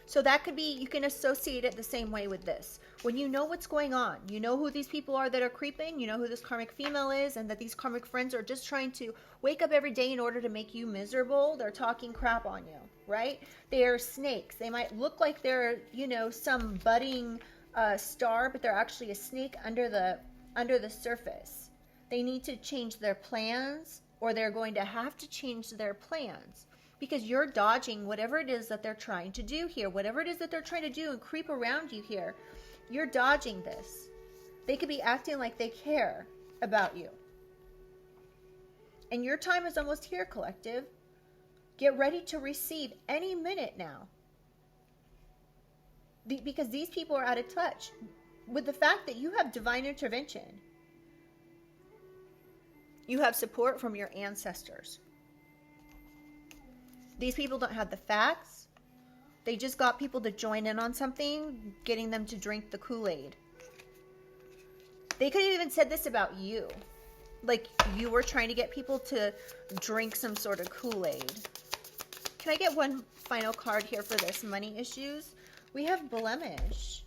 So that could be, you can associate it the same way with this. When you know what's going on, you know who these people are that are creeping, you know who this karmic female is, and that these karmic friends are just trying to wake up every day in order to make you miserable. They're talking crap on you, right? They're snakes. They might look like they're, some budding star, but they're actually a snake under the surface. They need to change their plans, or they're going to have to change their plans, because you're dodging whatever it is that they're trying to do here. Whatever it is that they're trying to do and creep around you here, you're dodging this. They could be acting like they care about you. And your time is almost here, collective. Get ready to receive any minute now. Because these people are out of touch with the fact that you have divine intervention. You have support from your ancestors. These people don't have the facts. They just got people to join in on something, getting them to drink the Kool-Aid. They could have even said this about you. Like you were trying to get people to drink some sort of Kool-Aid. Can I get one final card here for this? Money issues. We have blemish.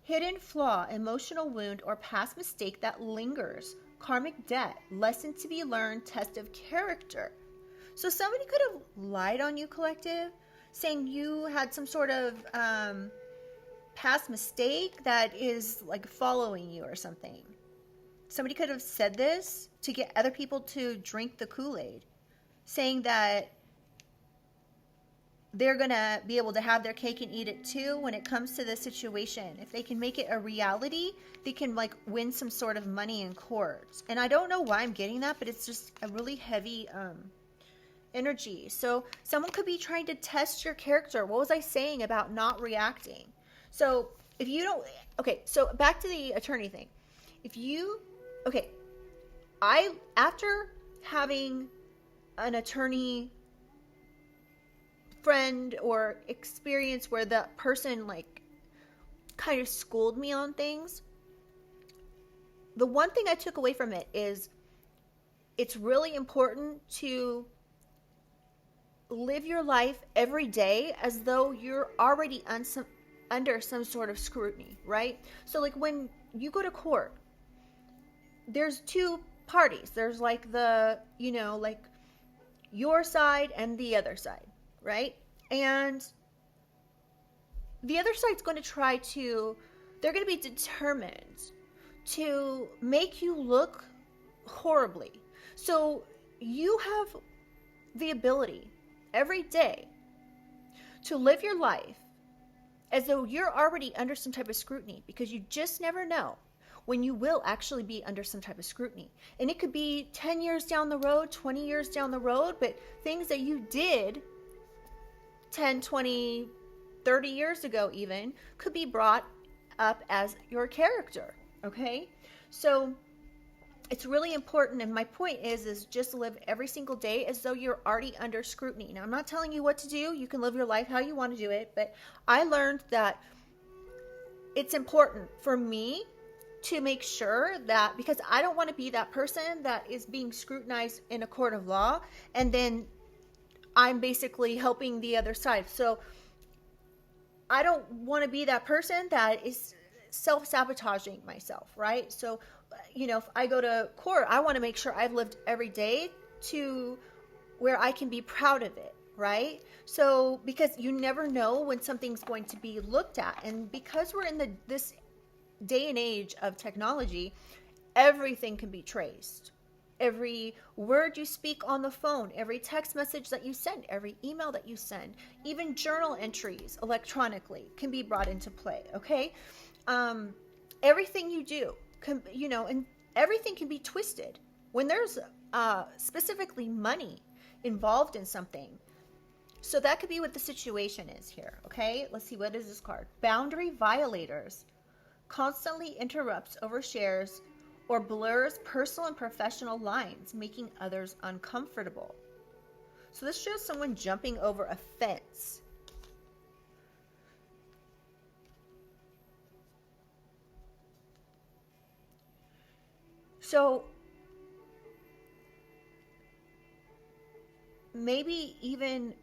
Hidden flaw, emotional wound, or past mistake that lingers. Karmic debt, lesson to be learned, test of character. So somebody could have lied on you, collective, saying you had some sort of past mistake that is like following you or something. Somebody could have said this to get other people to drink the Kool-Aid, saying that they're going to be able to have their cake and eat it too when it comes to this situation. If they can make it a reality, they can like win some sort of money in court. And I don't know why I'm getting that, but it's just a really heavy energy. So someone could be trying to test your character. What was I saying about not reacting? So if you don't, okay, so back to the attorney thing. After having an attorney friend or experience where the person like kind of schooled me on things, the one thing I took away from it is it's really important to live your life every day as though you're already under some sort of scrutiny, right? So like when you go to court, there's two parties. There's like the, like your side and the other side, right? And the other side's going to they're going to be determined to make you look horribly. So you have the ability every day to live your life as though you're already under some type of scrutiny, because you just never know when you will actually be under some type of scrutiny. And it could be 10 years down the road, 20 years down the road, but things that you did 10, 20, 30 years ago even could be brought up as your character, okay? So it's really important, and my point is just live every single day as though you're already under scrutiny. Now, I'm not telling you what to do. You can live your life how you want to do it, but I learned that it's important for me to make sure that, because I don't want to be that person that is being scrutinized in a court of law, and then I'm basically helping the other side. So I don't want to be that person that is self-sabotaging myself, right? So, if I go to court, I want to make sure I've lived every day to where I can be proud of it, right? So, because you never know when something's going to be looked at. And because we're in this day and age of technology, everything can be traced. Every word you speak on the phone, every text message that you send, every email that you send, even journal entries electronically can be brought into play, okay? Everything you do, and everything can be twisted. When there's specifically money involved in something, So that could be what the situation is here, okay? Let's see, what is this card? Boundary violators. Constantly interrupts, overshares, or blurs personal and professional lines, making others uncomfortable. So this shows someone jumping over a fence. So maybe even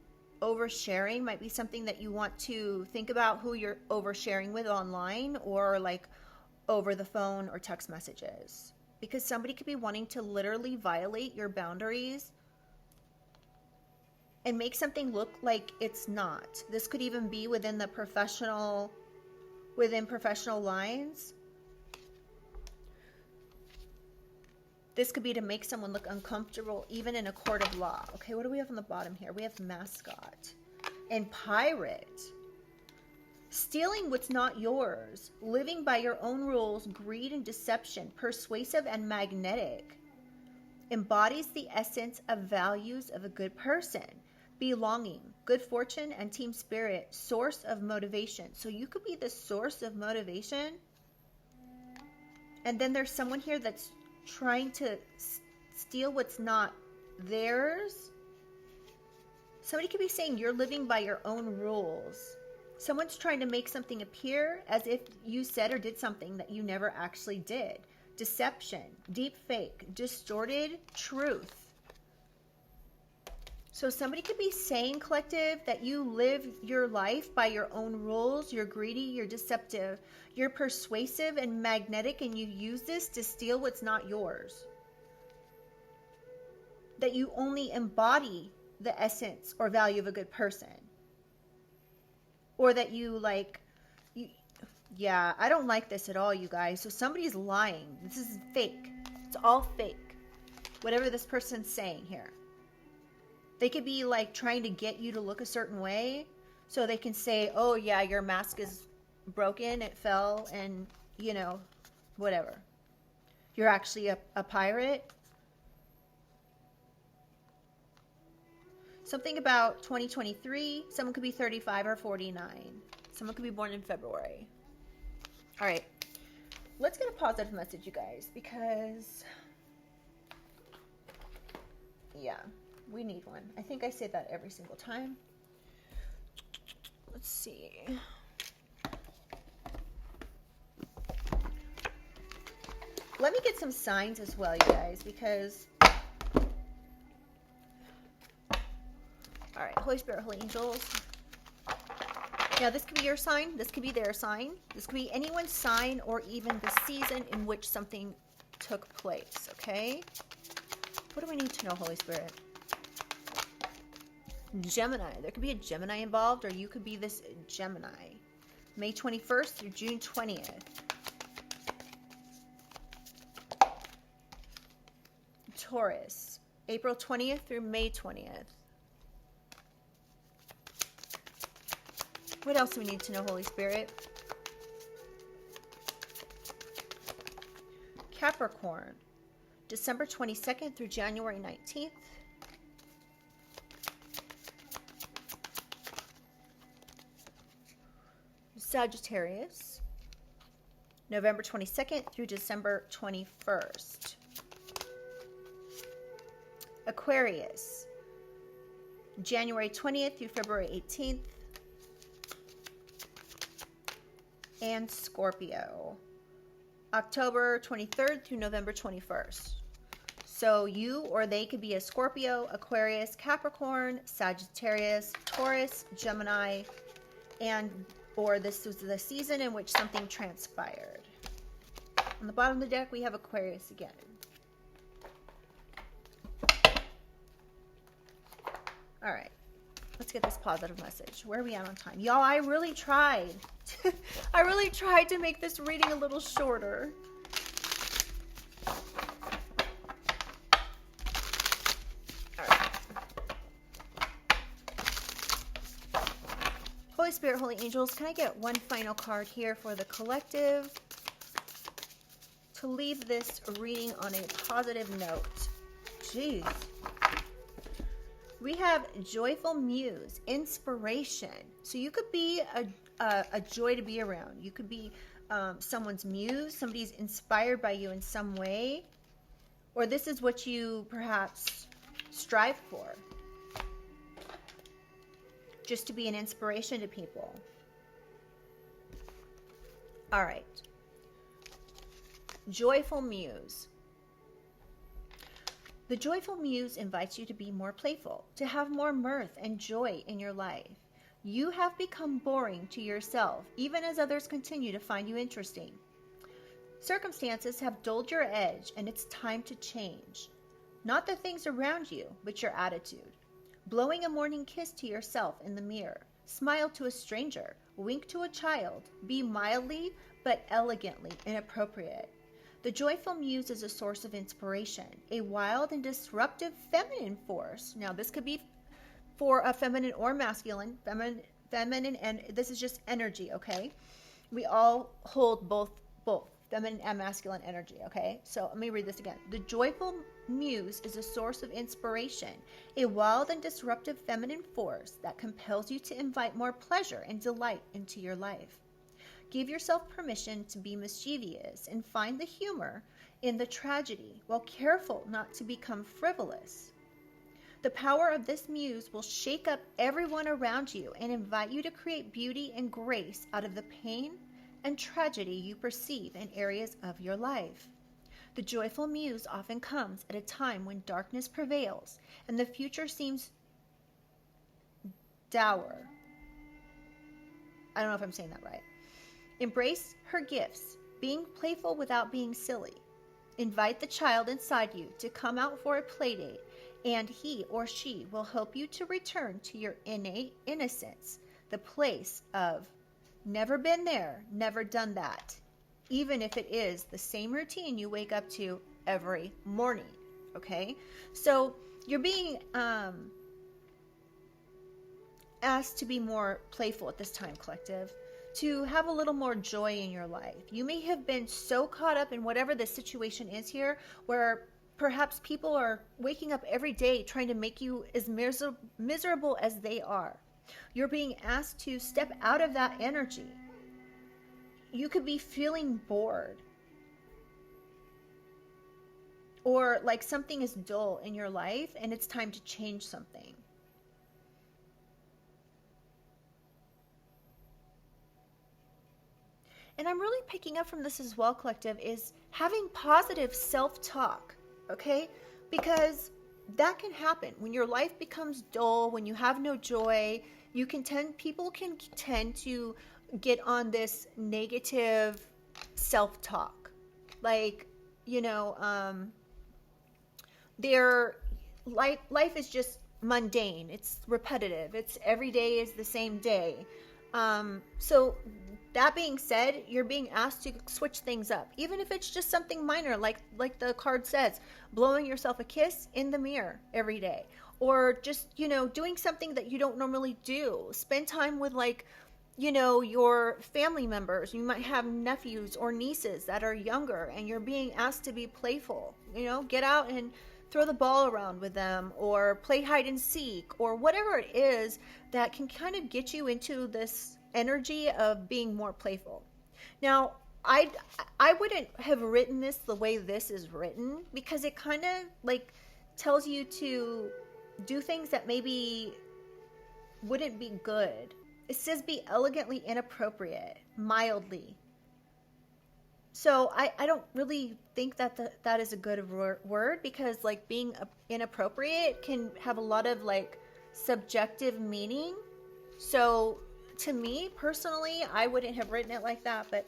oversharing might be something that you want to think about, who you're oversharing with online or like over the phone or text messages, because somebody could be wanting to literally violate your boundaries and make something look like it's not. This could even be within professional lines. This could be to make someone look uncomfortable, even in a court of law. Okay, what do we have on the bottom here? We have mascot and pirate. Stealing what's not yours, living by your own rules, greed and deception, persuasive and magnetic. Embodies the essence of values of a good person. Belonging, good fortune and team spirit, source of motivation. So you could be the source of motivation. And then there's someone here that's trying to steal what's not theirs. Somebody could be saying you're living by your own rules. Someone's trying to make something appear as if you said or did something that you never actually did. Deception, deep fake, distorted truth. So somebody could be saying, collective, that you live your life by your own rules. You're greedy, you're deceptive, you're persuasive and magnetic, and you use this to steal what's not yours. That you only embody the essence or value of a good person. Or that you yeah, I don't like this at all, you guys. So somebody's lying. This is fake. It's all fake. Whatever this person's saying here. They could be like trying to get you to look a certain way so they can say, oh yeah, your mask is broken, it fell, and you know, whatever. You're actually a pirate. Something about 2023. Someone could be 35 or 49. Someone could be born in February. All right. Let's get a positive message, you guys, because yeah, we need one. I think I say that every single time. Let's see. Let me get some signs as well, you guys, because all right, Holy Spirit, Holy Angels. Now, this could be your sign. This could be their sign. This could be anyone's sign, or even the season in which something took place, okay? What do we need to know, Holy Spirit? Gemini. There could be a Gemini involved, or you could be this Gemini. May 21st through June 20th. Taurus. April 20th through May 20th. What else do we need to know, Holy Spirit? Capricorn, December 22nd through January 19th. Sagittarius, November 22nd through December 21st. Aquarius, January 20th through February 18th. And Scorpio, October 23rd through November 21st. So you or they could be a Scorpio, Aquarius, Capricorn, Sagittarius, Taurus, Gemini, and or this was the season in which something transpired. On the bottom of the deck, we have Aquarius again. All right. Let's get this positive message. Where are we at on time? Y'all, I really tried. I really tried to make this reading a little shorter. All right. Holy Spirit, Holy Angels, can I get one final card here for the collective to leave this reading on a positive note? Jeez. We have joyful muse, inspiration. So you could be a joy to be around. You could be someone's muse, somebody's inspired by you in some way, or this is what you perhaps strive for, just to be an inspiration to people. All right. Joyful muse. The joyful muse invites you to be more playful, to have more mirth and joy in your life. You have become boring to yourself, even as others continue to find you interesting. Circumstances have dulled your edge, and it's time to change. Not the things around you, but your attitude. Blowing a morning kiss to yourself in the mirror. Smile to a stranger. Wink to a child. Be mildly but elegantly inappropriate. The joyful muse is a source of inspiration, a wild and disruptive feminine force. Now, this could be for a feminine or masculine, feminine, and this is just energy, okay? We all hold both feminine and masculine energy, okay? So let me read this again. The joyful muse is a source of inspiration, a wild and disruptive feminine force that compels you to invite more pleasure and delight into your life. Give yourself permission to be mischievous and find the humor in the tragedy, while careful not to become frivolous. The power of this muse will shake up everyone around you and invite you to create beauty and grace out of the pain and tragedy you perceive in areas of your life. The joyful muse often comes at a time when darkness prevails and the future seems dour. I don't know if I'm saying that right. Embrace her gifts, being playful without being silly. Invite the child inside you to come out for a play date, and he or she will help you to return to your innate innocence, the place of never been there, never done that, even if it is the same routine you wake up to every morning, okay? So you're being asked to be more playful at this time, collective, to have a little more joy in your life. You may have been so caught up in whatever the situation is here, where perhaps people are waking up every day trying to make you as miserable as they are. You're being asked to step out of that energy. You could be feeling bored, or like something is dull in your life and it's time to change something. And I'm really picking up from this as well, collective, is having positive self-talk, okay? Because that can happen when your life becomes dull, when you have no joy. People can tend to get on this negative self-talk, like, their life is just mundane. It's repetitive. It's every day is the same day. So that being said, you're being asked to switch things up, even if it's just something minor, like the card says, blowing yourself a kiss in the mirror every day, or just, doing something that you don't normally do. Spend time with your family members. You might have nephews or nieces that are younger and you're being asked to be playful, get out and throw the ball around with them, or play hide and seek, or whatever it is that can kind of get you into this energy of being more playful. Now, I wouldn't have written this the way this is written, because it kind of tells you to do things that maybe wouldn't be good. It says be elegantly inappropriate, mildly. So I don't really think that is a good word, because being inappropriate can have a lot of subjective meaning. So to me personally, I wouldn't have written it like that, but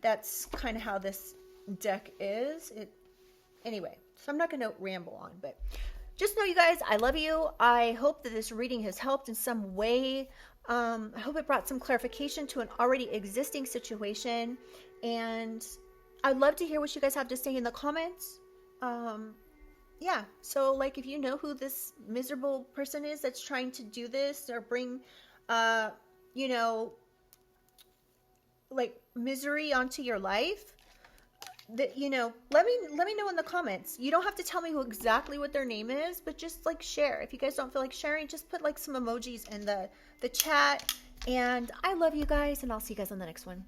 that's kind of how this deck is. Anyway, so I'm not going to ramble on, but just know, you guys, I love you. I hope that this reading has helped in some way. I hope it brought some clarification to an already existing situation. And I'd love to hear what you guys have to say in the comments. Yeah, so if you know who this miserable person is that's trying to do this or bring, misery onto your life, that, you know, let me know in the comments. You don't have to tell me who exactly what their name is, but just like share. If you guys don't feel like sharing, just put like some emojis in the chat. And I love you guys, and I'll see you guys on the next one.